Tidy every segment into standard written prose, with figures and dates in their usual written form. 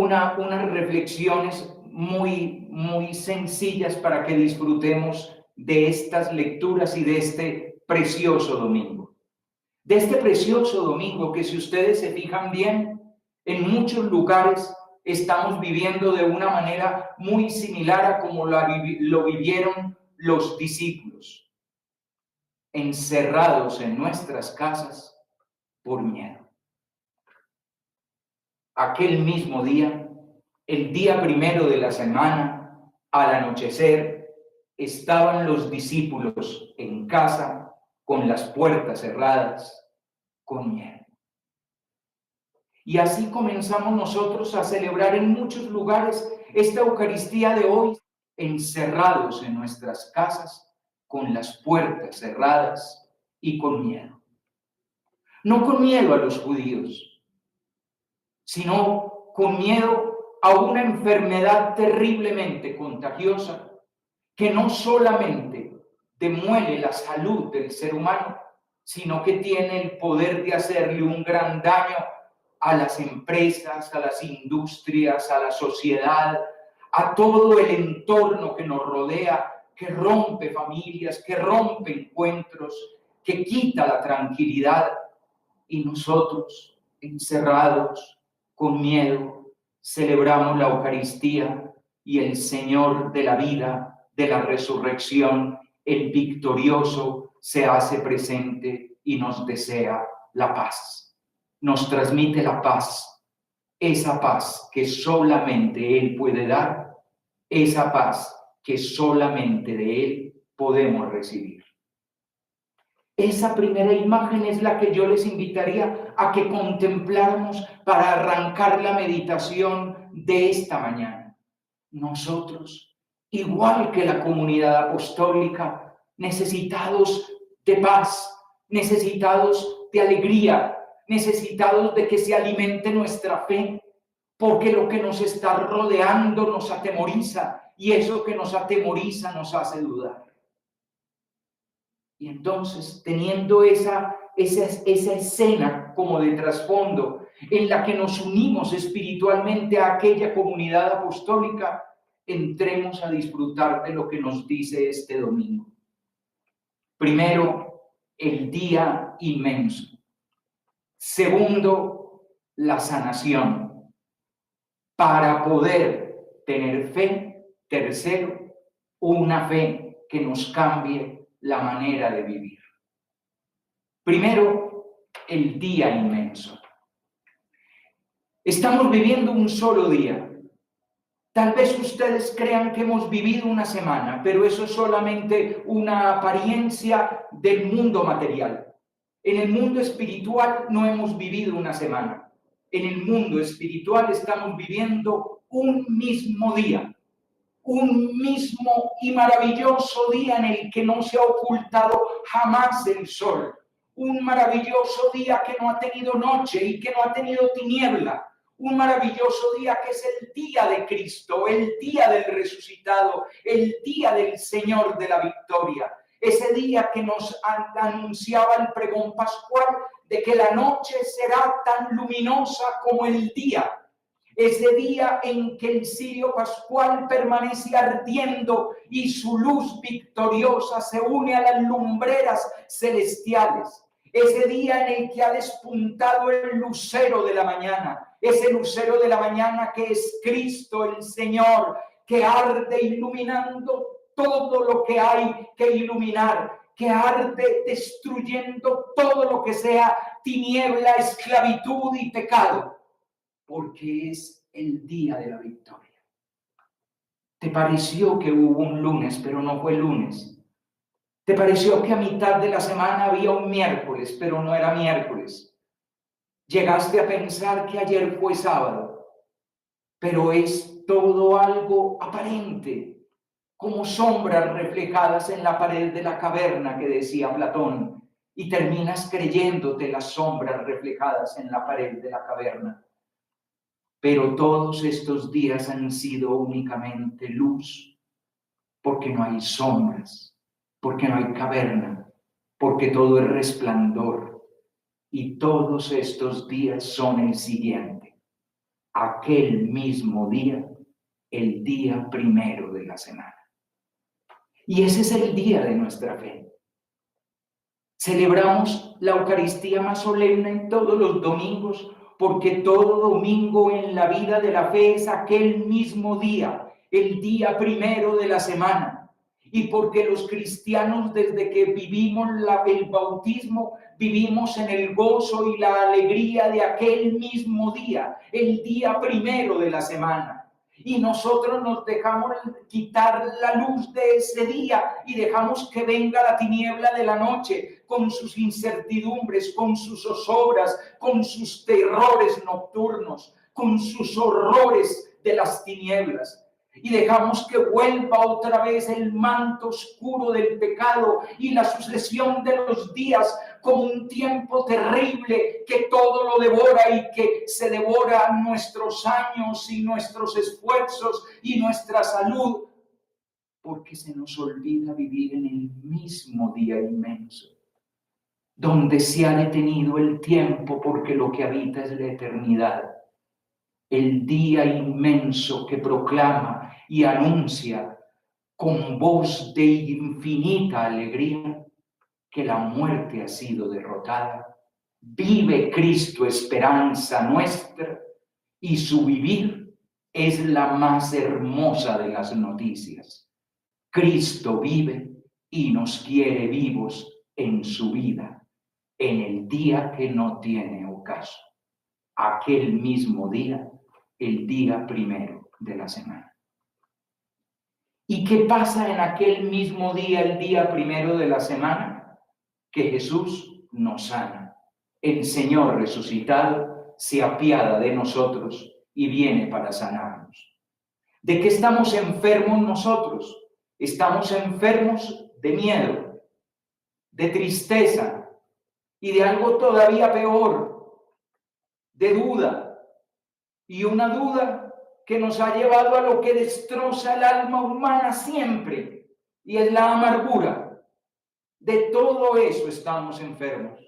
unas reflexiones muy sencillas para que disfrutemos de estas lecturas y de este precioso domingo. De este precioso domingo que, si ustedes se fijan bien, en muchos lugares estamos viviendo de una manera muy similar a como lo vivieron los discípulos, encerrados en nuestras casas por miedo. Aquel mismo día, el día primero de la semana, al anochecer, estaban los discípulos en casa con las puertas cerradas, con miedo. Y así comenzamos nosotros a celebrar en muchos lugares esta Eucaristía de hoy, encerrados en nuestras casas, con las puertas cerradas y con miedo. No con miedo a los judíos, sino con miedo a una enfermedad terriblemente contagiosa que no solamente demuele la salud del ser humano, sino que tiene el poder de hacerle un gran daño a las empresas, a las industrias, a la sociedad, a todo el entorno que nos rodea, que rompe familias, que rompe encuentros, que quita la tranquilidad. Y nosotros, encerrados, con miedo, celebramos la Eucaristía y el Señor de la vida, de la resurrección, el victorioso, se hace presente y nos desea la paz. Nos transmite la paz, esa paz que solamente Él puede dar, esa paz que solamente de Él podemos recibir. Esa primera imagen es la que yo les invitaría a que contempláramos para arrancar la meditación de esta mañana. Nosotros, igual que la comunidad apostólica, necesitados de paz, necesitados de alegría, necesitados de que se alimente nuestra fe, porque lo que nos está rodeando nos atemoriza y eso que nos atemoriza nos hace dudar. Y entonces, teniendo esa escena como de trasfondo en la que nos unimos espiritualmente a aquella comunidad apostólica, entremos a disfrutar de lo que nos dice este domingo. Primero, el día inmenso. Segundo, la sanación. Para poder tener fe. Tercero, una fe que nos cambie la manera de vivir. Primero, el día inmenso. Estamos viviendo un solo día. Tal vez ustedes crean que hemos vivido una semana, pero eso es solamente una apariencia del mundo material. En el mundo espiritual no hemos vivido una semana. En el mundo espiritual estamos viviendo un mismo día. Un mismo y maravilloso día en el que no se ha ocultado jamás el sol. Un maravilloso día que no ha tenido noche y que no ha tenido tiniebla. Un maravilloso día que es el día de Cristo, el día del resucitado, el día del Señor de la victoria. Ese día que nos anunciaba el pregón pascual de que la noche será tan luminosa como el día. Ese día en que el cirio pascual permanece ardiendo y su luz victoriosa se une a las lumbreras celestiales. Ese día en el que ha despuntado el lucero de la mañana. Ese lucero de la mañana que es Cristo el Señor, que arde iluminando todo lo que hay que iluminar, que arde destruyendo todo lo que sea tiniebla, esclavitud y pecado. Porque es el día de la victoria. ¿Te pareció que hubo un lunes, pero no fue lunes? ¿Te pareció que a mitad de la semana había un miércoles, pero no era miércoles? Llegaste a pensar que ayer fue sábado, pero es todo algo aparente, como sombras reflejadas en la pared de la caverna que decía Platón, y terminas creyéndote las sombras reflejadas en la pared de la caverna. Pero todos estos días han sido únicamente luz, porque no hay sombras, porque no hay caverna, porque todo es resplandor. Y todos estos días son el siguiente. aquel mismo día, el día primero de la semana. Y ese es el día de nuestra fe. Celebramos la Eucaristía más solemne todos los domingos, porque todo domingo en la vida de la fe es aquel mismo día, el día primero de la semana. Y porque los cristianos, desde que vivimos el bautismo, vivimos en el gozo y la alegría de aquel mismo día, el día primero de la semana. Y nosotros nos dejamos quitar la luz de ese día y dejamos que venga la tiniebla de la noche con sus incertidumbres, con sus zozobras, con sus terrores nocturnos, con sus horrores de las tinieblas. Y dejamos que vuelva otra vez el manto oscuro del pecado y la sucesión de los días como un tiempo terrible que todo lo devora y que se devora nuestros años y nuestros esfuerzos y nuestra salud, porque se nos olvida vivir en el mismo día inmenso, donde se ha detenido el tiempo porque lo que habita es la eternidad. El día inmenso que proclama y anuncia con voz de infinita alegría que la muerte ha sido derrotada, vive Cristo, esperanza nuestra, y su vivir es la más hermosa de las noticias. Cristo vive y nos quiere vivos en su vida, en el día que no tiene ocaso, aquel mismo día, el día primero de la semana. ¿Y qué pasa en aquel mismo día, el día primero de la semana? Que Jesús nos sana. El Señor resucitado se apiada de nosotros y viene para sanarnos. ¿De qué estamos enfermos nosotros? Estamos enfermos de miedo, de tristeza y de algo todavía peor, de duda. Y una duda que nos ha llevado a lo que destroza el alma humana siempre, y es la amargura. De todo eso estamos enfermos.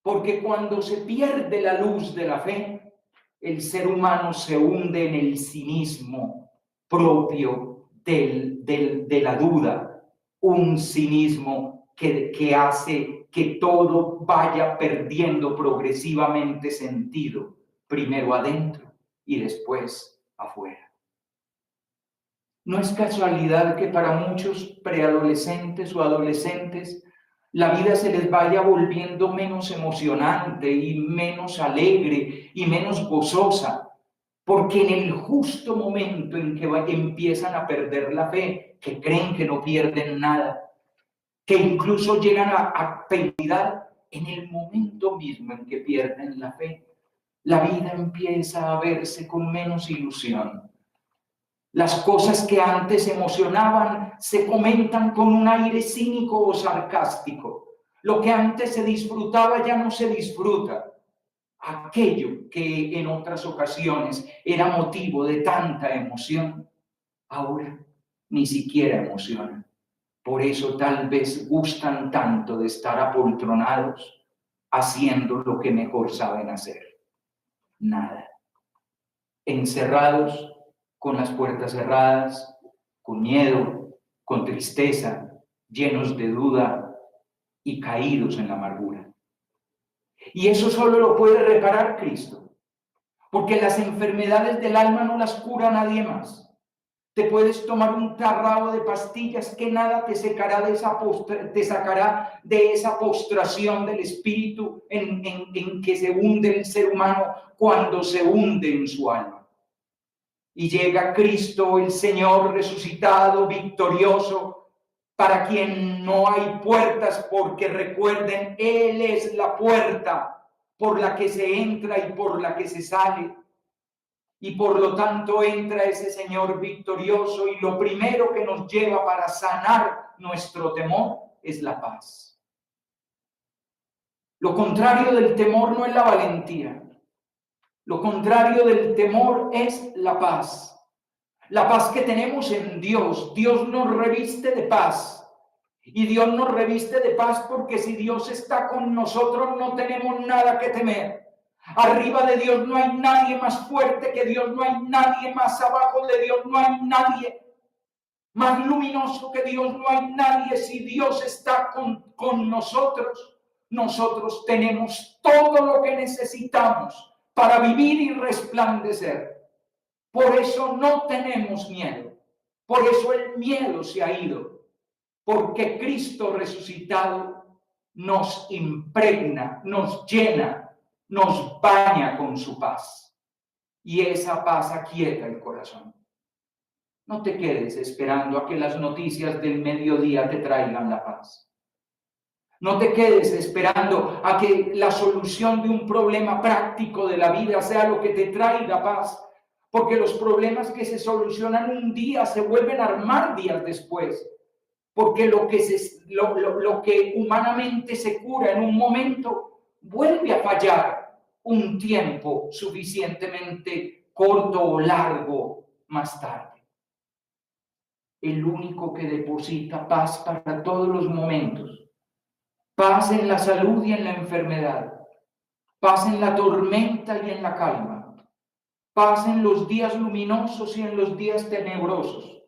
Porque cuando se pierde la luz de la fe, el ser humano se hunde en el cinismo propio de la duda, un cinismo que hace que todo vaya perdiendo progresivamente sentido, primero adentro y después afuera. No es casualidad que para muchos preadolescentes o adolescentes la vida se les vaya volviendo menos emocionante y menos alegre y menos gozosa, porque en el justo momento en que empiezan a perder la fe, que creen que no pierden nada, que incluso llegan a pensar en el momento mismo en que pierden la fe, la vida empieza a verse con menos ilusión. Las cosas que antes emocionaban se comentan con un aire cínico o sarcástico. Lo que antes se disfrutaba ya no se disfruta. Aquello que en otras ocasiones era motivo de tanta emoción, ahora ni siquiera emociona. Por eso tal vez gustan tanto de estar apoltronados, haciendo lo que mejor saben hacer. Nada. Encerrados, con las puertas cerradas, con miedo, con tristeza, llenos de duda y caídos en la amargura. Y eso solo lo puede reparar Cristo, porque las enfermedades del alma no las cura nadie más. Te puedes tomar un tarrado de pastillas que nada te sacará de esa postración del espíritu en que se hunde el ser humano cuando se hunde en su alma. Y llega Cristo, el Señor resucitado, victorioso, para quien no hay puertas, porque recuerden, Él es la puerta por la que se entra y por la que se sale. Y por lo tanto entra ese Señor victorioso y lo primero que nos lleva para sanar nuestro temor es la paz. Lo contrario del temor no es la valentía. Lo contrario del temor es la paz. La paz que tenemos en Dios. Dios nos reviste de paz. Y Dios nos reviste de paz porque si Dios está con nosotros no tenemos nada que temer. Arriba de Dios no hay nadie más fuerte que Dios, no hay nadie más abajo de Dios, no hay nadie más luminoso que Dios, no hay nadie. Si Dios está con nosotros, nosotros tenemos todo lo que necesitamos para vivir y resplandecer. Por eso no tenemos miedo, por eso el miedo se ha ido, porque Cristo resucitado nos impregna, nos llena, nos baña con su paz. Y esa paz aquieta el corazón. No te quedes esperando a que las noticias del mediodía te traigan la paz. No te quedes esperando a que la solución de un problema práctico de la vida sea lo que te traiga paz, porque los problemas que se solucionan un día se vuelven a armar días después, porque lo que humanamente se cura en un momento vuelve a fallar un tiempo suficientemente corto o largo más tarde. El único que deposita paz para todos los momentos, paz en la salud y en la enfermedad, paz en la tormenta y en la calma, paz en los días luminosos y en los días tenebrosos,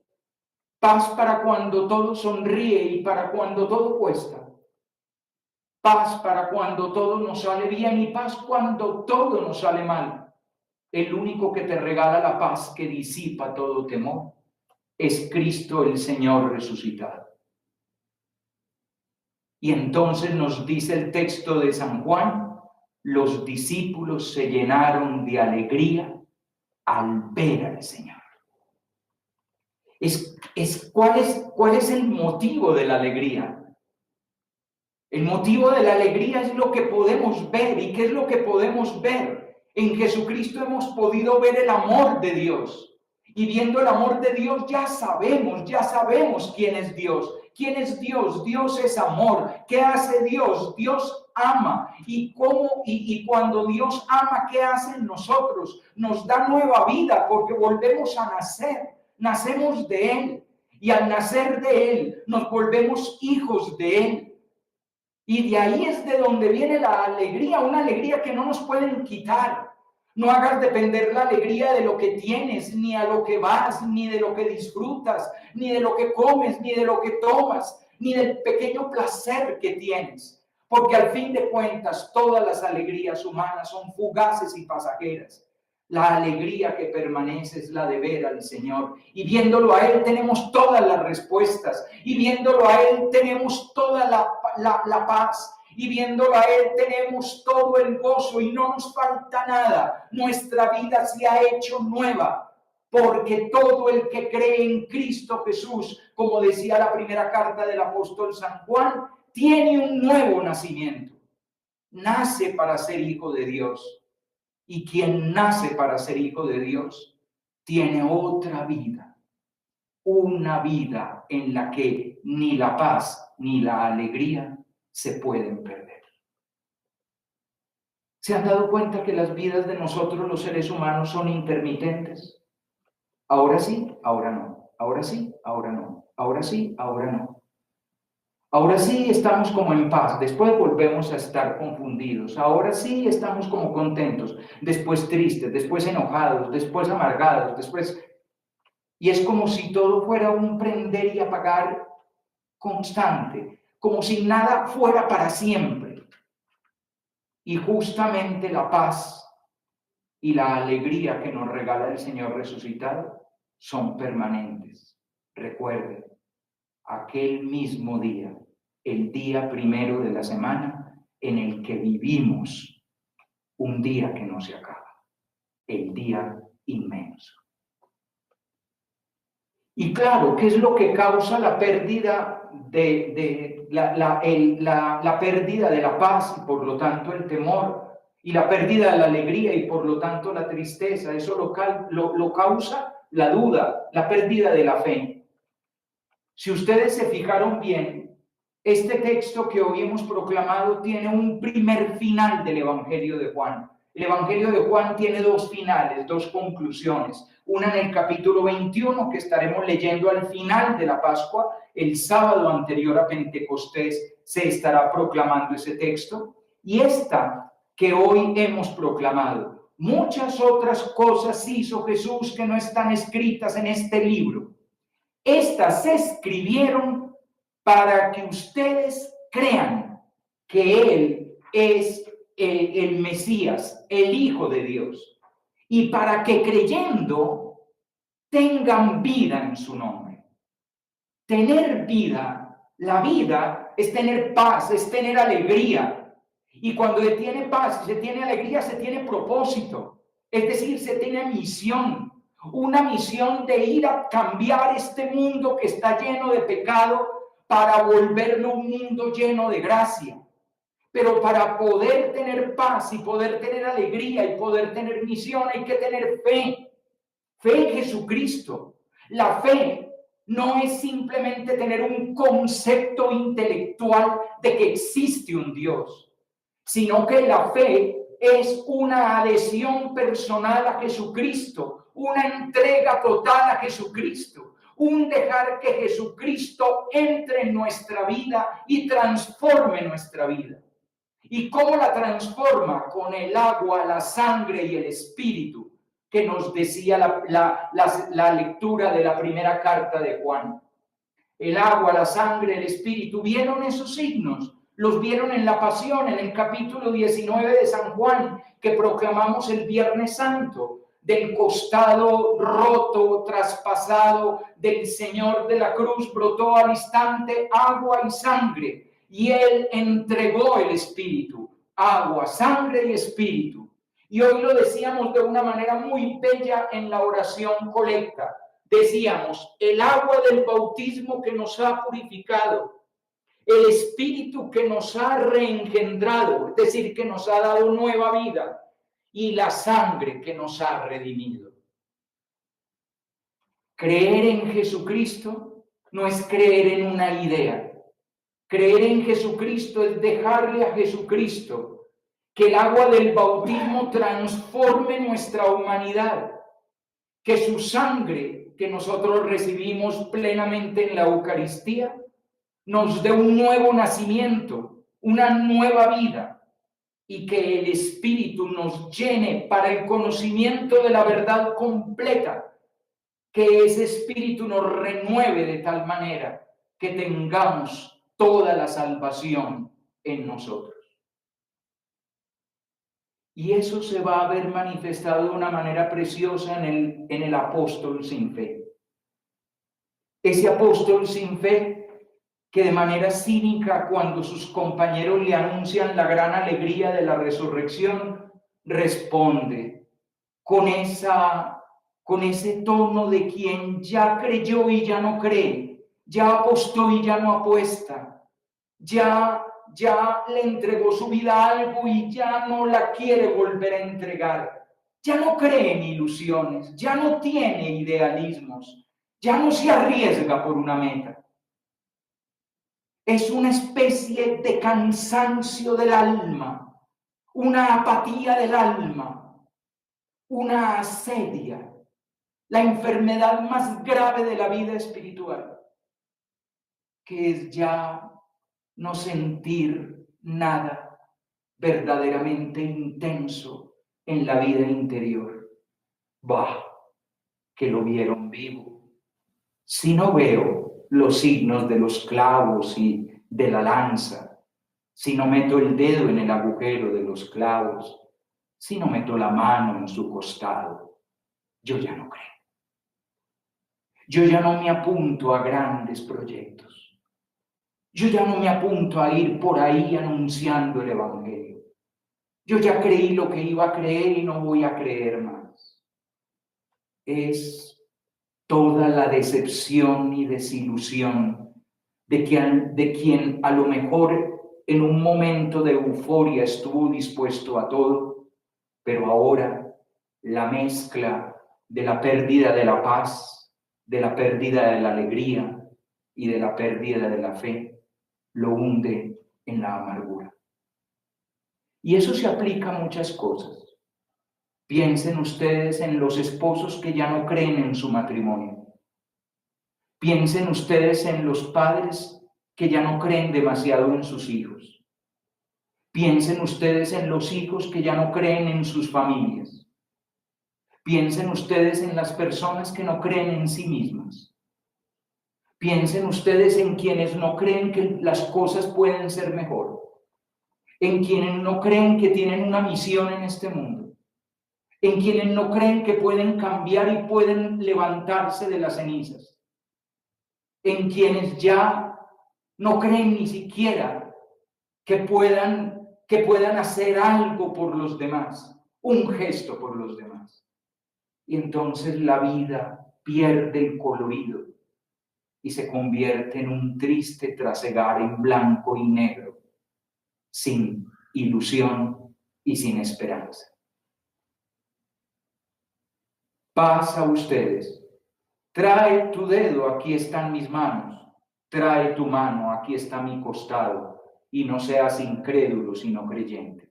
paz para cuando todo sonríe y para cuando todo cuesta, paz para cuando todo nos sale bien y paz cuando todo nos sale mal. El único que te regala la paz que disipa todo temor es Cristo el Señor resucitado. Y entonces nos dice el texto de San Juan, los discípulos se llenaron de alegría al ver al Señor. ¿Cuál es el motivo de la alegría? El motivo de la alegría es lo que podemos ver. ¿Y qué es lo que podemos ver? En Jesucristo hemos podido ver el amor de Dios. Y viendo el amor de Dios ya sabemos quién es Dios. ¿Quién es Dios? Dios es amor. ¿Qué hace Dios? Dios ama. ¿Y cuando Dios ama, qué hace en nosotros? Nos da nueva vida porque volvemos a nacer. Nacemos de Él. Y al nacer de Él, nos volvemos hijos de Él. Y de ahí es de donde viene la alegría, una alegría que no nos pueden quitar. No hagas depender la alegría de lo que tienes, ni a lo que vas, ni de lo que disfrutas, ni de lo que comes, ni de lo que tomas, ni del pequeño placer que tienes. Porque al fin de cuentas, todas las alegrías humanas son fugaces y pasajeras. La alegría que permanece es la de ver al Señor. Y viéndolo a Él tenemos todas las respuestas. Y viéndolo a Él tenemos toda la paz. Y viéndolo a Él tenemos todo el gozo y no nos falta nada. Nuestra vida se ha hecho nueva. Porque todo el que cree en Cristo Jesús, como decía la primera carta del apóstol San Juan, tiene un nuevo nacimiento. Nace para ser hijo de Dios. Y quien nace para ser hijo de Dios tiene otra vida, una vida en la que ni la paz ni la alegría se pueden perder. ¿Se han dado cuenta que las vidas de nosotros los seres humanos son intermitentes? Ahora sí, ahora no. Ahora sí, ahora no. Ahora sí, ahora no. Ahora sí estamos como en paz, después volvemos a estar confundidos. Ahora sí estamos como contentos, después tristes, después enojados, después amargados, después... Y es como si todo fuera un prender y apagar constante, como si nada fuera para siempre. Y justamente la paz y la alegría que nos regala el Señor resucitado son permanentes. Recuerden, aquel mismo día, el día primero de la semana en el que vivimos un día que no se acaba, el día inmenso. Y claro, ¿qué es lo que causa la pérdida la pérdida de la paz y por lo tanto el temor y la pérdida de la alegría y por lo tanto la tristeza? Eso lo causa la duda, la pérdida de la fe. Si ustedes se fijaron bien, este texto que hoy hemos proclamado tiene un primer final del Evangelio de Juan. El Evangelio de Juan tiene dos finales, dos conclusiones. Una en el capítulo 21, que estaremos leyendo al final de la Pascua. El sábado anterior a Pentecostés se estará proclamando ese texto. Y esta, que hoy hemos proclamado. Muchas otras cosas hizo Jesús que no están escritas en este libro. Estas se escribieron para que ustedes crean que Él es el Mesías, el Hijo de Dios, y para que creyendo tengan vida en su nombre. Tener vida, la vida es tener paz, es tener alegría. Y cuando se tiene paz, se tiene alegría, se tiene propósito. Es decir, se tiene misión. Una misión de ir a cambiar este mundo que está lleno de pecado para volverlo un mundo lleno de gracia. Pero para poder tener paz y poder tener alegría y poder tener misión hay que tener fe. Fe en Jesucristo. La fe no es simplemente tener un concepto intelectual de que existe un Dios, sino que la fe es una adhesión personal a Jesucristo, una entrega total a Jesucristo, un dejar que Jesucristo entre en nuestra vida y transforme nuestra vida. ¿Y cómo la transforma? Con el agua, la sangre y el espíritu, que nos decía la lectura de la primera carta de Juan. El agua, la sangre, el espíritu, ¿vieron esos signos? Los vieron en la pasión, en el capítulo 19 de San Juan, que proclamamos el Viernes Santo, del costado roto, traspasado del Señor de la cruz, brotó al instante agua y sangre, y Él entregó el espíritu, agua, sangre y espíritu. Y hoy lo decíamos de una manera muy bella en la oración colecta. Decíamos, el agua del bautismo que nos ha purificado, el espíritu que nos ha reengendrado, es decir, que nos ha dado nueva vida, y la sangre que nos ha redimido. Creer en Jesucristo no es creer en una idea. Creer en Jesucristo es dejarle a Jesucristo que el agua del bautismo transforme nuestra humanidad, que su sangre que nosotros recibimos plenamente en la Eucaristía nos dé un nuevo nacimiento, una nueva vida, y que el Espíritu nos llene para el conocimiento de la verdad completa, que ese Espíritu nos renueve de tal manera que tengamos toda la salvación en nosotros. Y eso se va a ver manifestado de una manera preciosa en el apóstol sin fe. Ese apóstol sin fe que de manera cínica, cuando sus compañeros le anuncian la gran alegría de la resurrección, responde con ese tono de quien ya creyó y ya no cree, ya apostó y ya no apuesta, ya le entregó su vida a algo y ya no la quiere volver a entregar, ya no cree en ilusiones, ya no tiene idealismos, ya no se arriesga por una meta. Es una especie de cansancio del alma, una apatía del alma, una asedia, la enfermedad más grave de la vida espiritual, que es ya no sentir nada verdaderamente intenso en la vida interior. Bah, que lo vieron vivo. Si no veo los signos de los clavos y de la lanza, si no meto el dedo en el agujero de los clavos, si no meto la mano en su costado, yo ya no creo. Yo ya no me apunto a grandes proyectos. Yo ya no me apunto a ir por ahí anunciando el Evangelio. Yo ya creí lo que iba a creer y no voy a creer más. Es toda la decepción y desilusión de quien a lo mejor en un momento de euforia estuvo dispuesto a todo, pero ahora la mezcla de la pérdida de la paz, de la pérdida de la alegría y de la pérdida de la fe lo hunde en la amargura. Y eso se aplica a muchas cosas. Piensen ustedes en los esposos que ya no creen en su matrimonio. Piensen ustedes en los padres que ya no creen demasiado en sus hijos. Piensen ustedes en los hijos que ya no creen en sus familias. Piensen ustedes en las personas que no creen en sí mismas. Piensen ustedes en quienes no creen que las cosas pueden ser mejor. En quienes no creen que tienen una misión en este mundo. En quienes no creen que pueden cambiar y pueden levantarse de las cenizas. En quienes ya no creen ni siquiera que puedan hacer algo por los demás, un gesto por los demás. Y entonces la vida pierde el colorido y se convierte en un triste trasegar en blanco y negro, sin ilusión y sin esperanza. Paz a ustedes. Trae tu dedo, aquí están mis manos. Trae tu mano, aquí está mi costado. Y no seas incrédulo, sino creyente.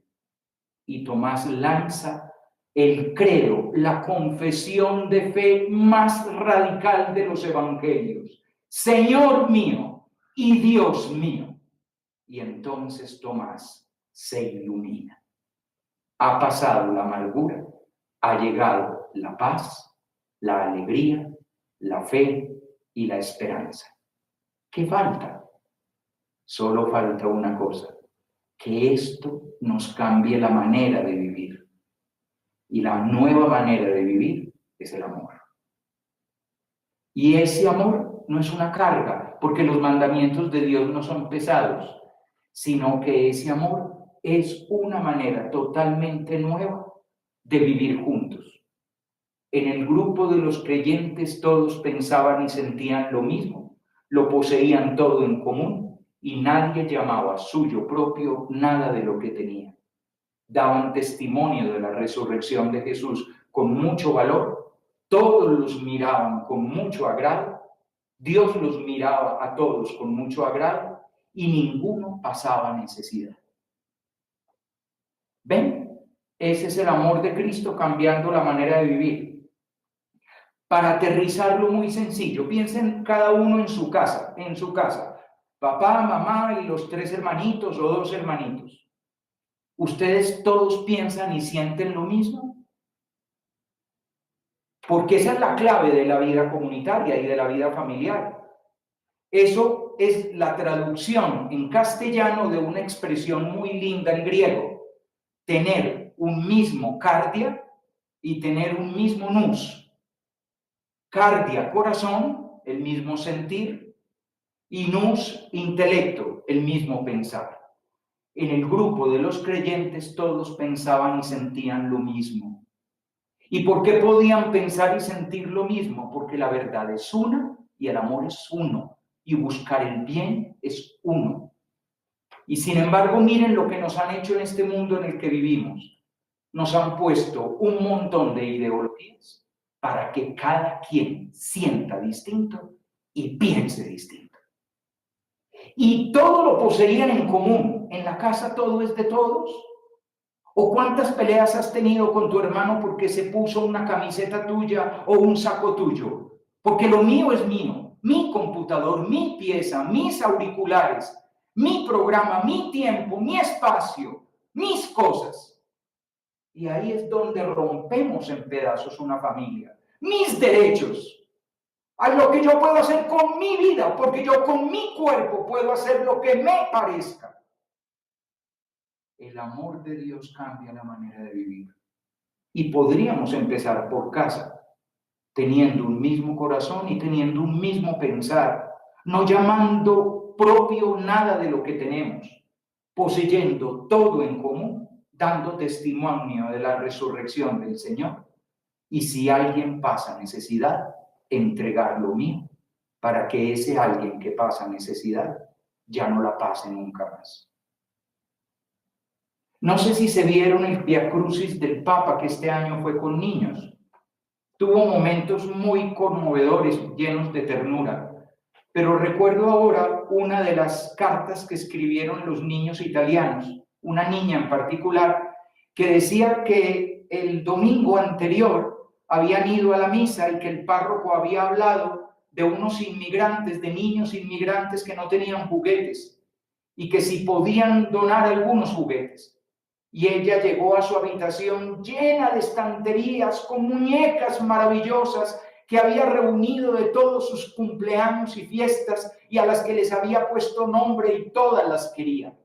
Y Tomás lanza el credo, la confesión de fe más radical de los evangelios. Señor mío y Dios mío. Y entonces Tomás se ilumina. Ha pasado la amargura, ha llegado la paz, la alegría, la fe y la esperanza. ¿Qué falta? Solo falta una cosa, que esto nos cambie la manera de vivir. Y la nueva manera de vivir es el amor. Y ese amor no es una carga, porque los mandamientos de Dios no son pesados, sino que ese amor es una manera totalmente nueva de vivir juntos. En el grupo de los creyentes todos pensaban y sentían lo mismo, lo poseían todo en común y nadie llamaba suyo propio nada de lo que tenía. Daban testimonio de la resurrección de Jesús con mucho valor, todos los miraban con mucho agrado, Dios los miraba a todos con mucho agrado y ninguno pasaba necesidad. ¿Ven? Ese es el amor de Cristo cambiando la manera de vivir. Para aterrizarlo muy sencillo, piensen cada uno en su casa, papá, mamá y los 3 hermanitos o 2 hermanitos. ¿Ustedes todos piensan y sienten lo mismo? Porque esa es la clave de la vida comunitaria y de la vida familiar. Eso es la traducción en castellano de una expresión muy linda en griego. Tener un mismo cardia y tener un mismo nous. Cardia, corazón, el mismo sentir, y nous, intelecto, el mismo pensar. En el grupo de los creyentes todos pensaban y sentían lo mismo. ¿Y por qué podían pensar y sentir lo mismo? Porque la verdad es una y el amor es uno, y buscar el bien es uno. Y sin embargo, miren lo que nos han hecho en este mundo en el que vivimos. Nos han puesto un montón de ideologías para que cada quien sienta distinto y piense distinto. Y todo lo poseían en común. En la casa todo es de todos. ¿O cuántas peleas has tenido con tu hermano porque se puso una camiseta tuya o un saco tuyo? Porque lo mío es mío. Mi computador, mi pieza, mis auriculares, mi programa, mi tiempo, mi espacio, mis cosas. Y ahí es donde rompemos en pedazos una familia. Mis derechos. A lo que yo puedo hacer con mi vida, porque yo con mi cuerpo puedo hacer lo que me parezca. El amor de Dios cambia la manera de vivir. Y podríamos empezar por casa, teniendo un mismo corazón y teniendo un mismo pensar, no llamando propio nada de lo que tenemos, poseyendo todo en común, dando testimonio de la resurrección del Señor. Y si alguien pasa necesidad, entregar lo mío, para que ese alguien que pasa necesidad ya no la pase nunca más. No sé si se vieron el Via Crucis del Papa, que este año fue con niños. Tuvo momentos muy conmovedores, llenos de ternura. Pero recuerdo ahora una de las cartas que escribieron los niños italianos, una niña en particular, que decía que el domingo anterior habían ido a la misa y que el párroco había hablado de unos inmigrantes, de niños inmigrantes que no tenían juguetes. y que si podían donar algunos juguetes. Y ella llegó a su habitación llena de estanterías con muñecas maravillosas que había reunido de todos sus cumpleaños y fiestas y a las que les había puesto nombre y todas las quería.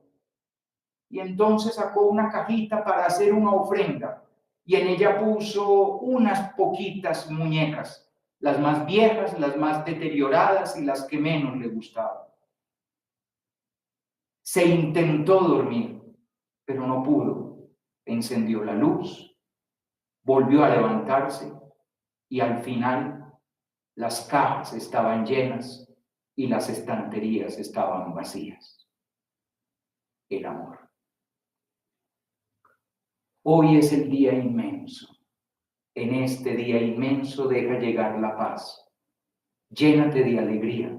Y entonces sacó una cajita para hacer una ofrenda y en ella puso unas poquitas muñecas, las más viejas, las más deterioradas y las que menos le gustaban. Se intentó dormir, pero no pudo. Encendió la luz, volvió a levantarse y al final las cajas estaban llenas y las estanterías estaban vacías. El amor. Hoy es el día inmenso. En este día inmenso deja llegar la paz. Llénate de alegría.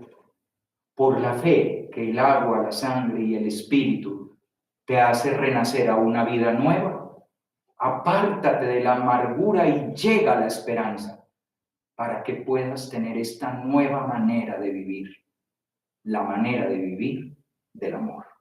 Por la fe que el agua, la sangre y el espíritu te hace renacer a una vida nueva. Apártate de la amargura y llega a la esperanza para que puedas tener esta nueva manera de vivir, la manera de vivir del amor.